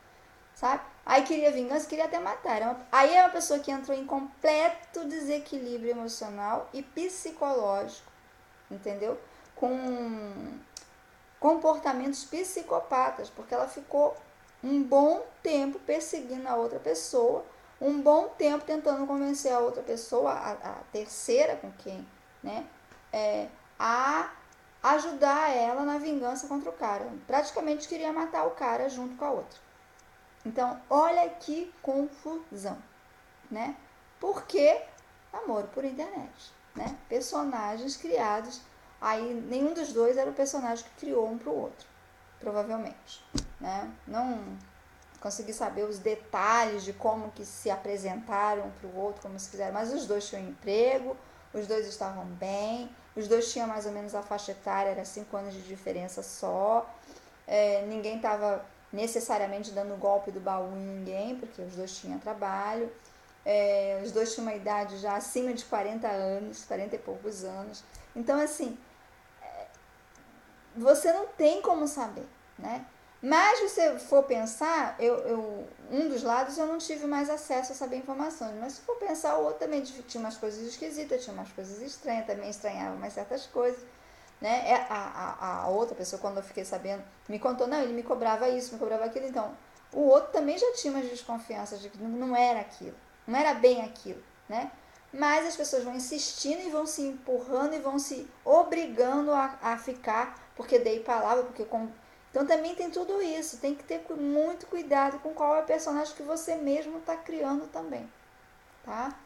sabe? Aí queria vingança, queria até matar. Aí é uma pessoa que entrou em completo desequilíbrio emocional e psicológico, entendeu? Com comportamentos psicopatas, porque ela ficou um bom tempo perseguindo a outra pessoa, um bom tempo tentando convencer a outra pessoa, a terceira com quem, né, a ajudar ela na vingança contra o cara. Praticamente queria matar o cara junto com a outra. Então, olha que confusão, né? Porque namoro por internet, né? Personagens criados. Aí nenhum dos dois era o personagem que criou um pro outro, provavelmente, né? Não consegui saber os detalhes de como que se apresentaram pro outro, como se fizeram, mas os dois tinham emprego, os dois estavam bem, os dois tinham mais ou menos a faixa etária, era 5 anos de diferença só, ninguém estava necessariamente dando golpe do baú em ninguém, porque os dois tinham trabalho, os dois tinham uma idade já acima de 40 anos, 40 e poucos anos. Então, assim, você não tem como saber, né? Mas se você for pensar, um dos lados eu não tive mais acesso a saber informações, mas se for pensar, o outro também tinha umas coisas esquisitas, tinha umas coisas estranhas, também estranhava mais certas coisas, né? A outra pessoa, quando eu fiquei sabendo, me contou, não, ele me cobrava isso, me cobrava aquilo, então o outro também já tinha umas desconfianças de que não era aquilo, não era bem aquilo, né? Mas as pessoas vão insistindo e vão se empurrando e vão se obrigando a ficar, porque dei palavra, porque então também tem tudo isso, tem que ter muito cuidado com qual é o personagem que você mesmo está criando também, tá?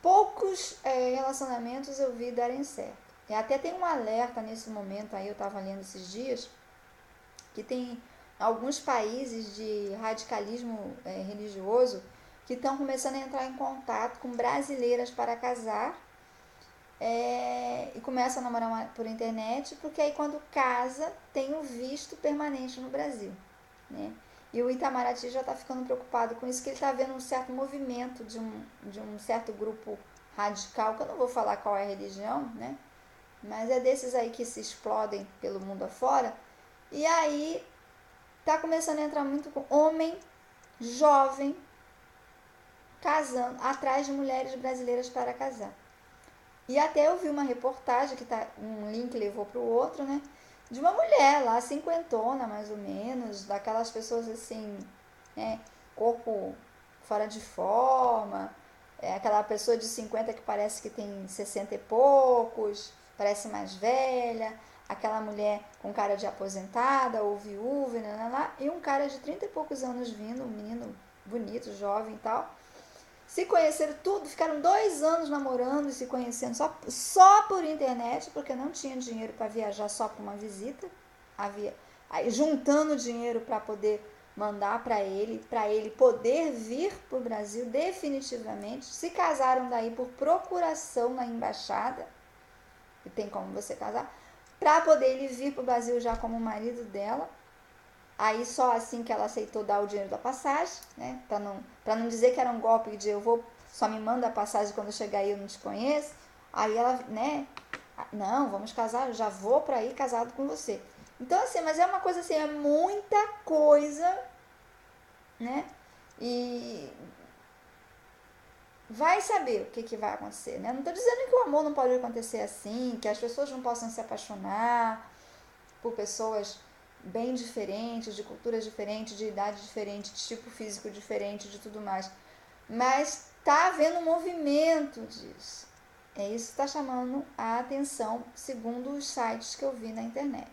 Poucos relacionamentos eu vi darem certo. E até tem um alerta nesse momento, aí eu estava lendo esses dias, que tem alguns países de radicalismo religioso que estão começando a entrar em contato com brasileiras para casar e começam a namorar por internet, porque aí quando casa tem o visto permanente no Brasil, né? E o Itamaraty já está ficando preocupado com isso, que ele está vendo um certo movimento de um certo grupo radical, que eu não vou falar qual é a religião, né? Mas é desses aí que se explodem pelo mundo afora. E aí tá começando a entrar muito com homem jovem casando, atrás de mulheres brasileiras para casar. E até eu vi uma reportagem, que tá, um link levou para o outro, né? De uma mulher lá, cinquentona mais ou menos, daquelas pessoas assim, né? Corpo fora de forma, aquela pessoa de 50 que parece que tem 60 e poucos, parece mais velha, aquela mulher com cara de aposentada ou viúva, e um cara de 30 e poucos anos vindo, um menino bonito, jovem e tal. Se conheceram tudo, ficaram 2 anos namorando e se conhecendo só por internet, porque não tinha dinheiro para viajar só para uma visita. Aí, juntando dinheiro para poder mandar para ele poder vir para o Brasil definitivamente. Se casaram daí por procuração na embaixada, e tem como você casar, para poder ele vir para o Brasil já como marido dela. Aí só assim que ela aceitou dar o dinheiro da passagem, né? Para não dizer que era um golpe de só me manda a passagem quando eu chegar aí eu não te conheço. Aí ela, né? Não, vamos casar, eu já vou para aí casado com você. Então assim, mas é uma coisa assim, é muita coisa, né? E vai saber o que vai acontecer, né? Não estou dizendo que o amor não pode acontecer assim, que as pessoas não possam se apaixonar por pessoas bem diferentes, de culturas diferentes, de idade diferente, de tipo físico diferente, de tudo mais. Mas está havendo um movimento disso. É isso que está chamando a atenção, segundo os sites que eu vi na internet.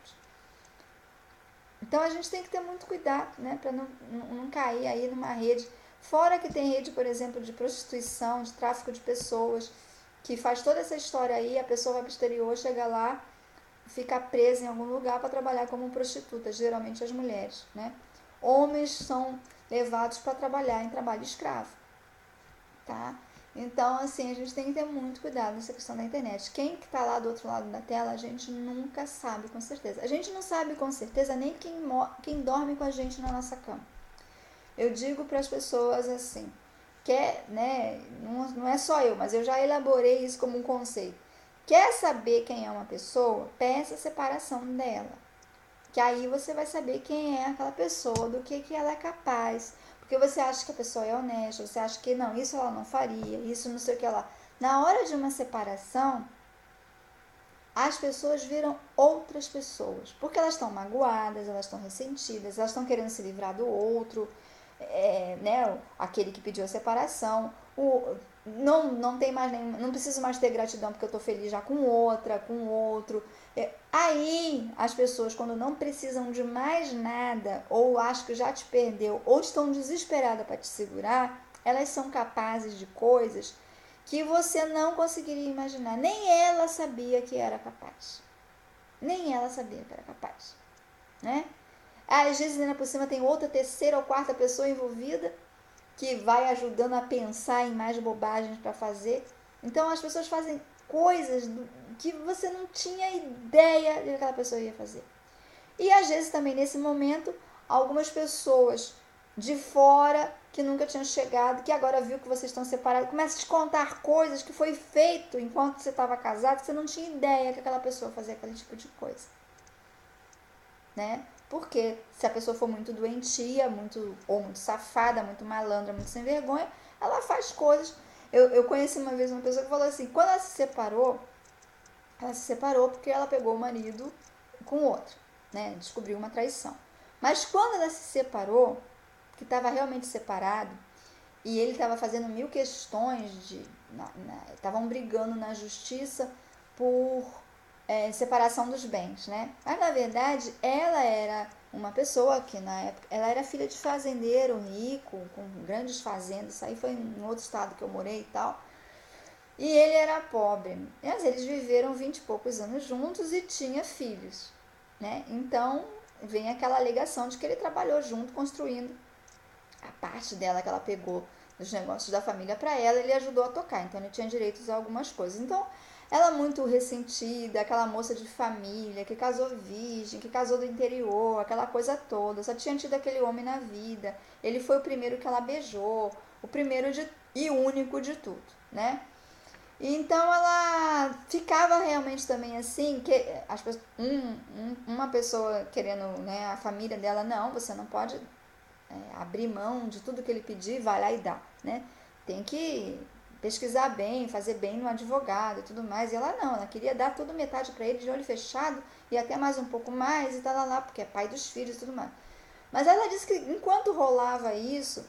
Então a gente tem que ter muito cuidado, né, para não cair aí numa rede. Fora que tem rede, por exemplo, de prostituição, de tráfico de pessoas, que faz toda essa história aí, a pessoa vai para o exterior, chega lá, fica presa em algum lugar para trabalhar como prostituta, geralmente as mulheres, né? Homens são levados para trabalhar em trabalho escravo, tá? Então, assim, a gente tem que ter muito cuidado nessa questão da internet. Quem que tá lá do outro lado da tela, a gente nunca sabe com certeza. A gente não sabe com certeza nem quem dorme com a gente na nossa cama. Eu digo para as pessoas assim, né, não é só eu, mas eu já elaborei isso como um conceito. Quer saber quem é uma pessoa? Peça a separação dela. Que aí você vai saber quem é aquela pessoa, do que ela é capaz. Porque você acha que a pessoa é honesta, você acha que não, isso ela não faria, isso não sei o que lá. Na hora de uma separação, as pessoas viram outras pessoas. Porque elas estão magoadas, elas estão ressentidas, elas estão querendo se livrar do outro, né, aquele que pediu a separação. Não tem mais nenhuma, não preciso mais ter gratidão porque eu estou feliz já com outra, com outro. Aí as pessoas, quando não precisam de mais nada, ou acham que já te perdeu, ou estão desesperadas para te segurar, elas são capazes de coisas que você não conseguiria imaginar. Nem ela sabia que era capaz. Nem ela sabia que era capaz, né? Às vezes, ainda por cima, tem outra, terceira ou quarta pessoa envolvida que vai ajudando a pensar em mais bobagens para fazer. Então, as pessoas fazem coisas que você não tinha ideia de que aquela pessoa ia fazer. E, às vezes, também, nesse momento, algumas pessoas de fora que nunca tinham chegado, que agora viu que vocês estão separados, começam a te contar coisas que foi feito enquanto você estava casado, que você não tinha ideia que aquela pessoa fazia aquele tipo de coisa, né? Porque se a pessoa for muito doentia, ou muito safada, muito malandra, muito sem vergonha, ela faz coisas. Eu conheci uma vez uma pessoa que falou assim, quando ela se separou porque ela pegou o marido com outro, né? Descobriu uma traição. Mas quando ela se separou, que estava realmente separado, e ele estava fazendo 1000 questões, estavam brigando na justiça por separação dos bens, né? Mas na verdade ela era uma pessoa que na época ela era filha de fazendeiro rico, com grandes fazendas. Isso aí foi em outro estado que eu morei e tal. E ele era pobre. Mas eles viveram 20 e poucos anos juntos e tinha filhos, né? Então vem aquela alegação de que ele trabalhou junto construindo a parte dela que ela pegou dos negócios da família para ela, ele ajudou a tocar, então ele tinha direitos a algumas coisas. Então, ela muito ressentida, aquela moça de família, que casou virgem, que casou do interior, aquela coisa toda, só tinha tido aquele homem na vida, ele foi o primeiro que ela beijou, o primeiro e único de tudo, né? Então ela ficava realmente também assim, que uma pessoa querendo, né, a família dela, não, você não pode abrir mão de tudo que ele pedir, vai lá e dá, né? Tem que pesquisar bem, fazer bem no advogado e tudo mais. E ela não, ela queria dar tudo metade para ele de olho fechado e até mais um pouco mais e tal lá, porque é pai dos filhos e tudo mais. Mas ela disse que enquanto rolava isso,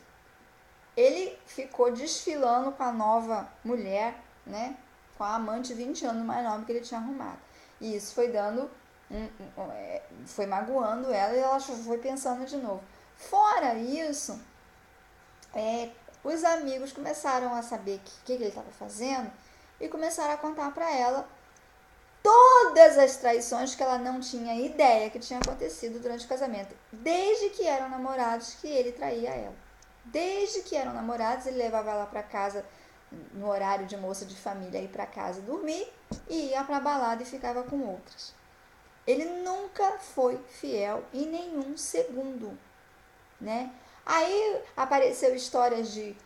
ele ficou desfilando com a nova mulher, né? com a amante 20 anos mais nova que ele tinha arrumado. E isso foi dando, foi magoando ela e ela foi pensando de novo. Fora isso, os amigos começaram a saber o que ele estava fazendo e começaram a contar para ela todas as traições que ela não tinha ideia que tinha acontecido durante o casamento. Desde que eram namorados que ele traía ela. Desde que eram namorados, ele levava ela para casa no horário de moça de família, ir para casa dormir e ia para a balada e ficava com outras. Ele nunca foi fiel em nenhum segundo, né? Aí apareceu histórias de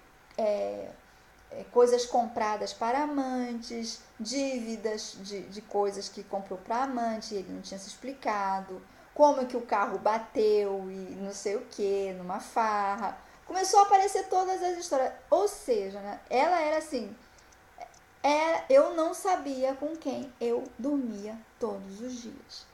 coisas compradas para amantes, dívidas de coisas que comprou para amante e ele não tinha se explicado, como que o carro bateu e não sei o que, numa farra. Começou a aparecer todas as histórias. Ou seja, né, ela era assim, eu não sabia com quem eu dormia todos os dias.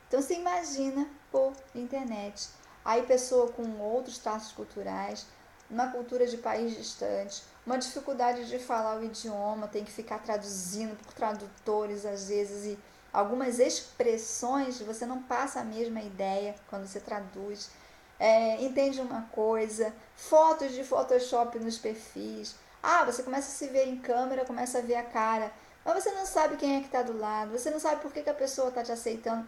Então você imagina por internet. Aí pessoa com outros traços culturais, uma cultura de país distante, uma dificuldade de falar o idioma, tem que ficar traduzindo por tradutores às vezes, e algumas expressões você não passa a mesma ideia quando você traduz. Entende uma coisa, fotos de Photoshop nos perfis. Você começa a se ver em câmera, começa a ver a cara, mas você não sabe quem é que está do lado, você não sabe por que a pessoa está te aceitando.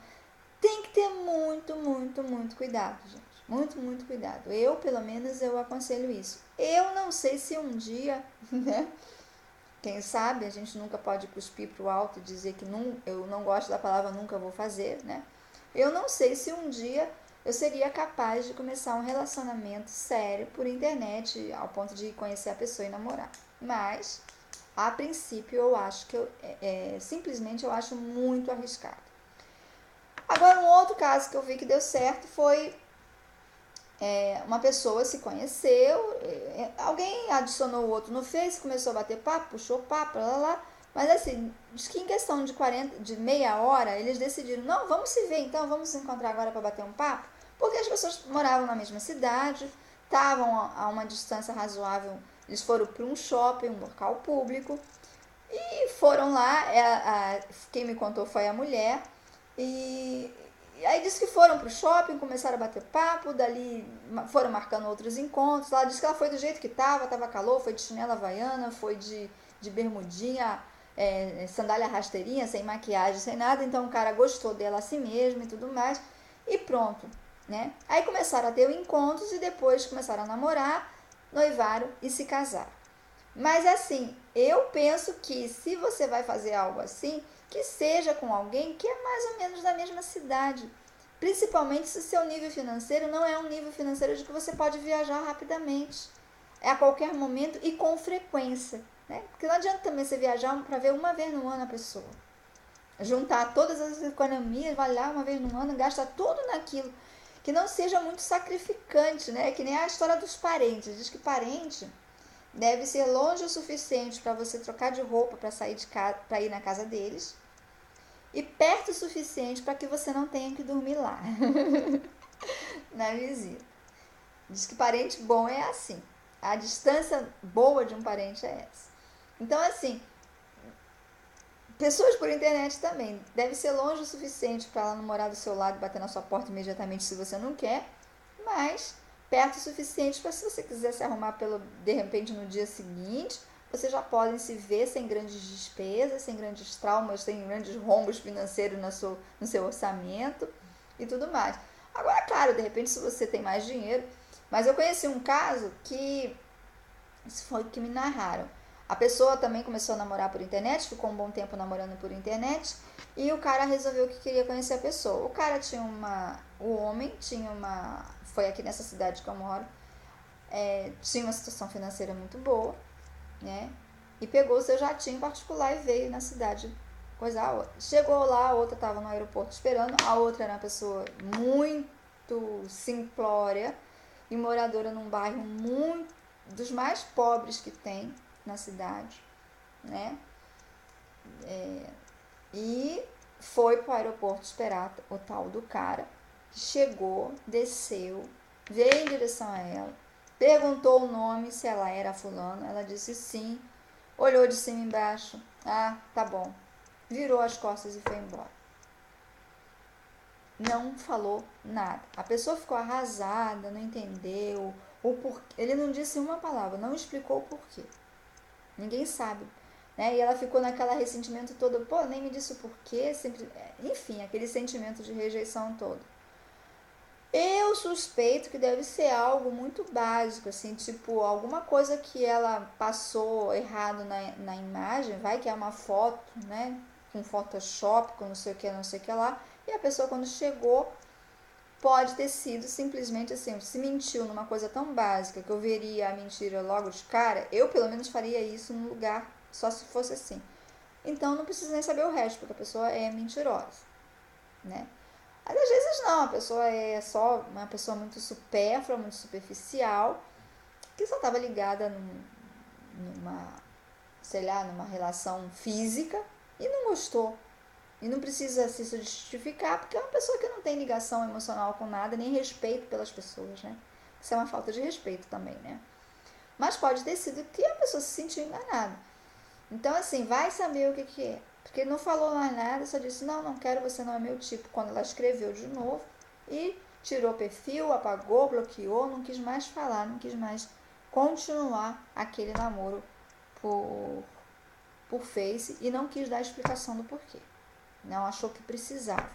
Tem que ter muito, muito, muito cuidado, gente. Muito, muito cuidado. Eu, pelo menos, eu aconselho isso. Eu não sei se um dia, né? Quem sabe, a gente nunca pode cuspir pro alto e dizer que eu não gosto da palavra nunca vou fazer, né? Eu não sei se um dia eu seria capaz de começar um relacionamento sério por internet, ao ponto de conhecer a pessoa e namorar. Mas, a princípio, eu acho que simplesmente eu acho muito arriscado. Agora, um outro caso que eu vi que deu certo foi uma pessoa se conheceu, alguém adicionou o outro no Face, começou a bater papo, puxou papo, lá, mas assim, diz que em questão de meia hora, eles decidiram, não, vamos se ver então, vamos se encontrar agora para bater um papo, porque as pessoas moravam na mesma cidade, estavam a uma distância razoável, eles foram para um shopping, um local público, e foram lá, quem me contou foi a mulher, e aí disse que foram pro shopping, começaram a bater papo, dali foram marcando outros encontros. Ela disse que ela foi do jeito que tava calor, foi de chinela havaiana, foi de bermudinha, sandália rasteirinha, sem maquiagem, sem nada. Então o cara gostou dela assim mesmo e tudo mais. E pronto, né? Aí começaram a ter encontros e depois começaram a namorar, noivaram e se casaram. Mas assim, eu penso que se você vai fazer algo assim, que seja com alguém que é mais ou menos da mesma cidade. Principalmente se o seu nível financeiro não é um nível financeiro de que você pode viajar rapidamente. A qualquer momento e com frequência. Né? Porque não adianta também você viajar para ver uma vez no ano a pessoa. Juntar todas as economias, vai lá uma vez no ano, gasta tudo naquilo. Que não seja muito sacrificante, né? Que nem a história dos parentes. Diz que parente deve ser longe o suficiente para você trocar de roupa para sair de casa, para ir na casa deles, e perto o suficiente para que você não tenha que dormir lá na visita. Diz que parente bom é assim. A distância boa de um parente é essa. Então, assim, pessoas por internet também. Deve ser longe o suficiente para ela não morar do seu lado e bater na sua porta imediatamente se você não quer, mas perto o suficiente para, se você quiser se arrumar de repente no dia seguinte, vocês já podem se ver sem grandes despesas, sem grandes traumas, sem grandes rombos financeiros no seu orçamento e tudo mais. Agora, claro, de repente se você tem mais dinheiro, mas eu conheci um caso que, isso foi o que me narraram. A pessoa também começou a namorar por internet, ficou um bom tempo namorando por internet, e o cara resolveu que queria conhecer a pessoa. O cara o homem foi aqui nessa cidade que eu moro, tinha uma situação financeira muito boa, né? E pegou o seu jatinho particular e veio na cidade coisar a outra. Chegou lá, a outra estava no aeroporto esperando, a outra era uma pessoa muito simplória e moradora num bairro dos mais pobres que tem na cidade, né? E foi pro aeroporto esperar o tal do cara, que chegou, desceu, veio em direção a ela, perguntou o nome, se ela era fulano, ela disse sim, olhou de cima e embaixo, Ah, tá bom. Virou as costas e foi embora. Não falou nada. A pessoa ficou arrasada, não entendeu o porquê. Ele não disse uma palavra, não explicou o porquê. Ninguém sabe. Né? E ela ficou naquela ressentimento todo, pô, nem me disse o porquê, sempre, enfim, aquele sentimento de rejeição todo. Eu suspeito que deve ser algo muito básico, assim, tipo, alguma coisa que ela passou errado na imagem, vai que é uma foto, né, com Photoshop, com não sei o que, não sei o que lá, e a pessoa quando chegou, pode ter sido simplesmente assim, se mentiu numa coisa tão básica que eu veria a mentira logo de cara, eu pelo menos faria isso no lugar, só se fosse assim. Então não precisa nem saber o resto, porque a pessoa é mentirosa, né? Mas às vezes não, a pessoa é só uma pessoa muito supérflua, muito superficial, que só estava ligada numa, sei lá, numa relação física e não gostou. E não precisa se justificar, porque é uma pessoa que não tem ligação emocional com nada, nem respeito pelas pessoas, né? Isso é uma falta de respeito também, né? Mas pode ter sido que a pessoa se sentiu enganada. Então, assim, vai saber o que, que é. Porque ele não falou mais nada, só disse, não, não quero, você não é meu tipo. Quando ela escreveu de novo e tirou o perfil, apagou, bloqueou, não quis mais falar, não quis mais continuar aquele namoro por, por Face e não quis dar explicação do porquê. Não achou que precisava.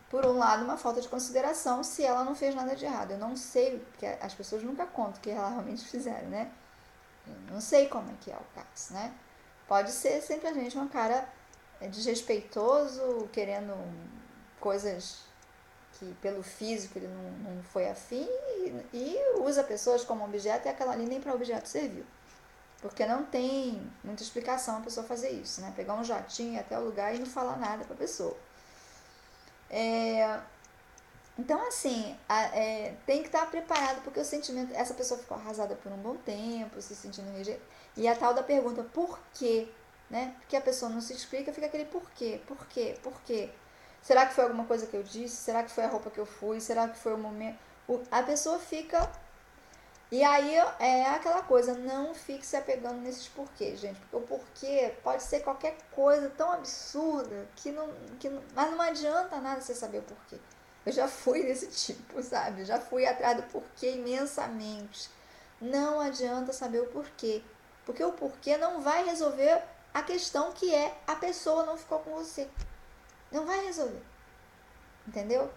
Por um lado, uma falta de consideração se ela não fez nada de errado. Eu não sei, porque as pessoas nunca contam o que elas realmente fizeram, né? Eu não sei como é que é o caso, né? Pode ser simplesmente um cara desrespeitoso, querendo coisas que pelo físico ele não foi afim e usa pessoas como objeto e aquela ali nem para objeto serviu. Porque não tem muita explicação a pessoa fazer isso, né? Pegar um jatinho até o lugar e não falar nada para a pessoa. Então, assim, tem que estar preparado, porque o sentimento. Essa pessoa ficou arrasada por um bom tempo, se sentindo rejeitada. E a tal da pergunta, por quê? Né? Porque a pessoa não se explica, fica aquele por quê? Por quê? Por quê? Será que foi alguma coisa que eu disse? Será que foi a roupa que eu fui? Será que foi o momento? A pessoa fica. E aí é aquela coisa, não fique se apegando nesses porquês, gente. Porque o porquê pode ser qualquer coisa tão absurda mas não adianta nada você saber o porquê. Eu já fui desse tipo, sabe? Eu já fui atrás do porquê imensamente. Não adianta saber o porquê. Porque o porquê não vai resolver a questão que é a pessoa não ficou com você. Não vai resolver. Entendeu?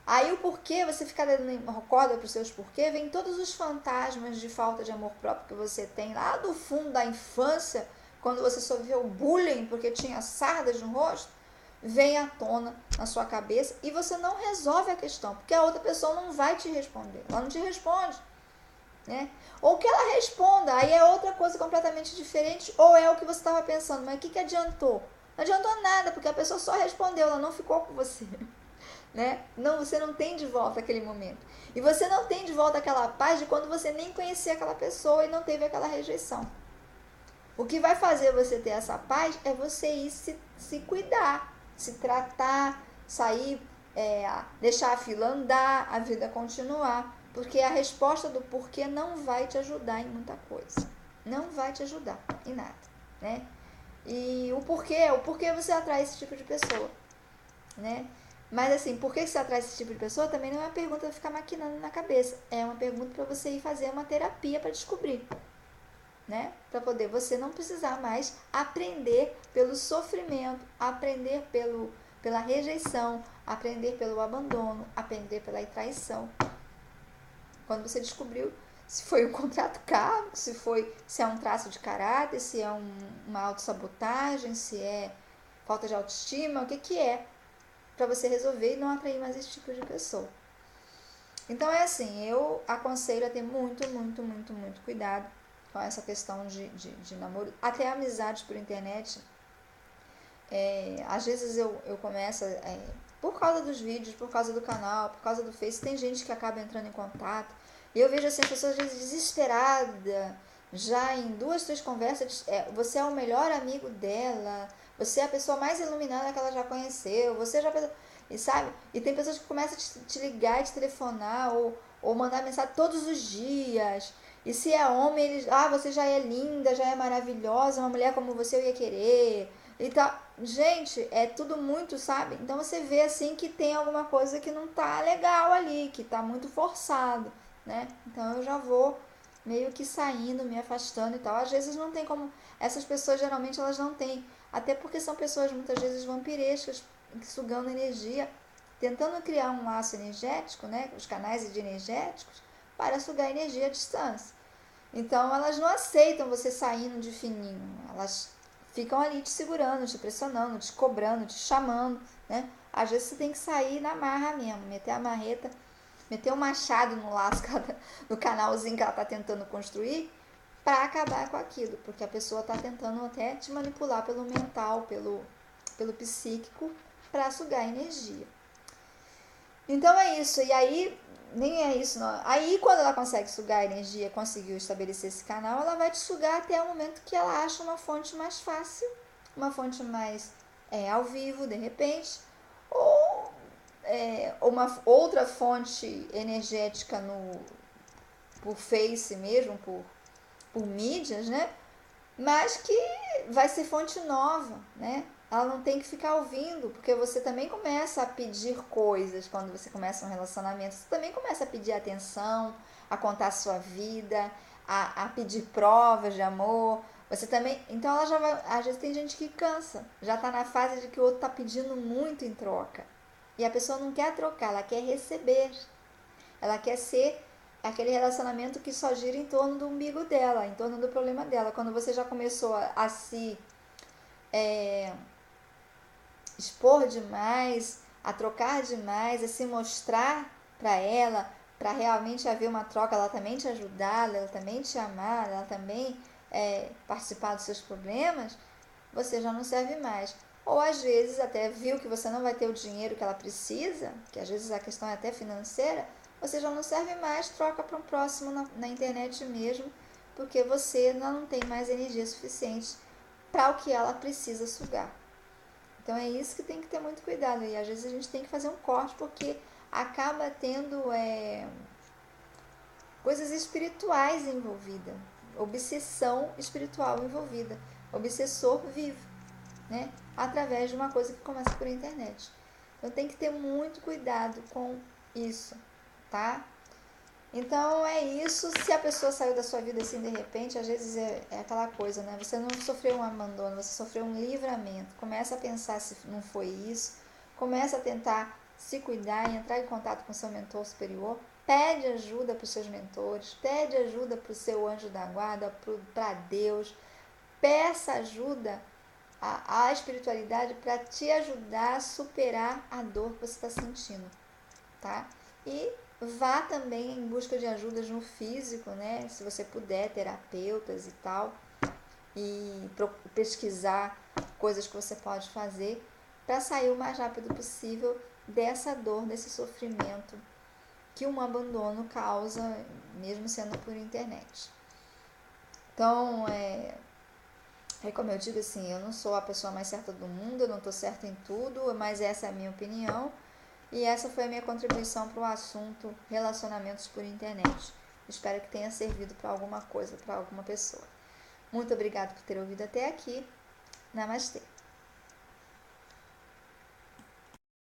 Aí o porquê, você fica dando corda para os seus porquê, vem todos os fantasmas de falta de amor próprio que você tem lá do fundo da infância, quando você sofreu bullying porque tinha sardas no rosto, vem à tona na sua cabeça e você não resolve a questão, porque a outra pessoa não vai te responder, ela não te responde, né? Ou que ela responda, aí é outra coisa completamente diferente, ou é o que você estava pensando, mas o que adiantou? Não adiantou nada, porque a pessoa só respondeu, ela não ficou com você. Né? Não, você não tem de volta aquele momento. E você não tem de volta aquela paz de quando você nem conhecia aquela pessoa e não teve aquela rejeição. O que vai fazer você ter essa paz é você ir se cuidar, se tratar, sair, deixar a fila andar, a vida continuar. Porque a resposta do porquê não vai te ajudar em muita coisa. Não vai te ajudar em nada. Né? E o porquê você atrai esse tipo de pessoa. Né? Mas assim, por que você atrai esse tipo de pessoa também não é uma pergunta para ficar maquinando na cabeça. É uma pergunta para você ir fazer uma terapia para descobrir. Né? Para poder você não precisar mais aprender pelo sofrimento, aprender pela rejeição, aprender pelo abandono, aprender pela traição. Quando você descobriu se foi um contrato caro, se é um traço de caráter, se é uma autossabotagem, se é falta de autoestima, o que é, para você resolver e não atrair mais esse tipo de pessoa. Então é assim, eu aconselho a ter muito, muito, muito, muito cuidado com essa questão de namoro, até amizades por internet. Às vezes eu começo, por causa dos vídeos, por causa do canal, por causa do Face, tem gente que acaba entrando em contato, e eu vejo assim, as pessoas às vezes desesperadas, já em 2, 3 conversas, você é o melhor amigo dela, você é a pessoa mais iluminada que ela já conheceu, você já... E sabe? E tem pessoas que começam a te ligar e te telefonar ou mandar mensagem todos os dias. E se é homem, eles, você já é linda, já é maravilhosa, uma mulher como você eu ia querer. E tal. Gente, é tudo muito, sabe? Então você vê assim que tem alguma coisa que não tá legal ali, que tá muito forçado, né? Então eu já vou meio que saindo, me afastando e tal. Às vezes não tem como. Essas pessoas geralmente elas não têm. Até porque são pessoas muitas vezes vampirescas, sugando energia, tentando criar um laço energético, né? Os canais energéticos, para sugar energia à distância. Então elas não aceitam você saindo de fininho. Elas ficam ali te segurando, te pressionando, te cobrando, te chamando, né? Às vezes você tem que sair na marra mesmo, meter a marreta, meter o machado no laço, no canalzinho que ela está tentando construir, para acabar com aquilo, porque a pessoa está tentando até te manipular pelo mental, pelo psíquico, para sugar energia. Então é isso, e aí nem é isso não. Aí quando ela consegue sugar a energia, conseguiu estabelecer esse canal, ela vai te sugar até o momento que ela acha uma fonte mais fácil, uma fonte mais ao vivo, de repente, ou uma outra fonte energética por Face mesmo, por mídias, né? Mas que vai ser fonte nova, né? Ela não tem que ficar ouvindo, porque você também começa a pedir coisas quando você começa um relacionamento. Você também começa a pedir atenção, a contar a sua vida, a pedir provas de amor. Você também. Então ela já vai. Às vezes tem gente que cansa, já tá na fase de que o outro tá pedindo muito em troca. E a pessoa não quer trocar, ela quer receber. Ela quer ser aquele relacionamento que só gira em torno do umbigo dela, em torno do problema dela. Quando você já começou a se expor demais, a trocar demais, a se mostrar para ela, para realmente haver uma troca, ela também te ajudar, ela também te amar, ela também participar dos seus problemas, você já não serve mais. Ou às vezes até viu que você não vai ter o dinheiro que ela precisa, que às vezes a questão é até financeira, você já não serve mais, troca para um próximo na internet mesmo, porque você não tem mais energia suficiente para o que ela precisa sugar. Então é isso que tem que ter muito cuidado. E às vezes a gente tem que fazer um corte porque acaba tendo coisas espirituais envolvidas, obsessão espiritual envolvida, obsessor vivo, né? Através de uma coisa que começa por internet. Então tem que ter muito cuidado com isso, tá? Então é isso. Se a pessoa saiu da sua vida assim de repente, às vezes é aquela coisa, né? Você não sofreu um abandono, você sofreu um livramento. Começa a pensar se não foi isso. Começa a tentar se cuidar e entrar em contato com seu mentor superior. Pede ajuda para os seus mentores, pede ajuda para o seu anjo da guarda, para Deus. Peça ajuda à espiritualidade para te ajudar a superar a dor que você está sentindo, tá? E vá também em busca de ajudas no físico, né? Se você puder, terapeutas e tal, e pesquisar coisas que você pode fazer para sair o mais rápido possível dessa dor, desse sofrimento que um abandono causa, mesmo sendo por internet. Então, como eu digo assim, eu não sou a pessoa mais certa do mundo, eu não estou certa em tudo, mas essa é a minha opinião. E essa foi a minha contribuição para o assunto relacionamentos por internet. Espero que tenha servido para alguma coisa, para alguma pessoa. Muito obrigada por ter ouvido até aqui. Namastê.